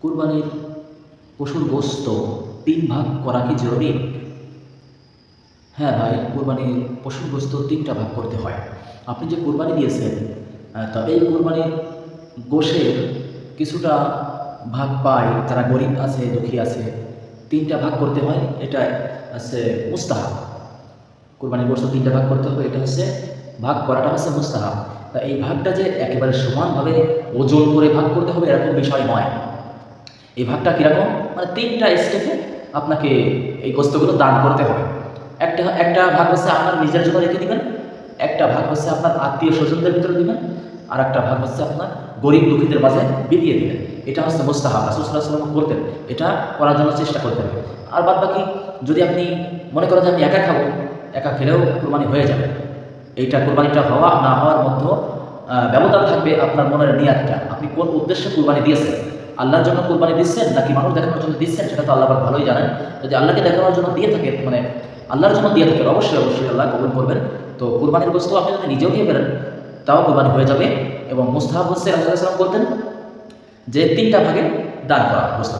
কুরবানির পশুর গোশত ৩ ভাগ করা কি জরুরি? হ্যাঁ ভাই, কুরবানির পশুর গোশত ৩টা ভাগ করতে হয়। আপনি যে কুরবানি দিয়েছেন, তো এই কুরবানির গোশের কিছুটা ভাগ পায়, যারা গরিব আছে, দুঃখী আছে, ৩টা ভাগ করতে হয়। এটা হচ্ছে মুস্তাহাব। কুরবানির গোশত ৩টা ভাগ করতে হবে, এটা হচ্ছে ভাগ করাটা হচ্ছে মুস্তাহাব। তা এই ভাগটা যে একেবারে সমানভাবে ওজন করে ভাগ করতে হবে এরকম বিষয় নয়। এই ভাগটা কীরকম, মানে 3টা স্টেপে আপনাকে এই গোস্তগুলো দান করতে হবে। একটা একটা ভাগ হচ্ছে আপনার নিজের জন্য রেখে দিবেন, একটা ভাগ হচ্ছে আপনার আত্মীয় স্বজনদের ভিতরে দিবেন, আর একটা ভাগ হচ্ছে আপনার গরিব দুঃখীদের মাঝে বিলিয়ে দিবেন। এটা হচ্ছে মুস্তাহাব, রাসূল সাল্লাল্লাহু আলাইহি ওয়াসাল্লাম করতেন। এটা করার জন্য চেষ্টা করতে হবে। আর বাদ বাকি যদি আপনি মনে করেন যে আমি একা খাবো, একা খেলেও কুরবানি হয়ে যাবে। এইটা কুরবানিটা হওয়া না হওয়ার মধ্যে ব্যবধান থাকবে আপনার মনের নিয়াতটা। আপনি কোন উদ্দেশ্যে কুরবানি দিয়েছেন, আল্লাহর জন্য কুরবানি দিচ্ছেন নাকি মানুষ দেখানোর জন্য দিচ্ছেন, সেটা তো আল্লাহ পাক ভালোই জানেন। যদি আল্লাহকে দেখানোর জন্য দিয়ে থাকেন, মানে আল্লাহর জন্য দিয়ে থাকেন, অবশ্যই অবশ্যই আল্লাহ কবুল করবেন। তো কুরবানির গোশত আপনি যদি নিজেও খেয়ে ফেলেন তাও কুরবানি হয়ে যাবে। এবং মুস্তাহাব হচ্ছে রাসূল সাল্লাল্লাহু আলাইহি ওয়াসাল্লাম বলতেন যে 3টা ভাগে দান করা গোশত।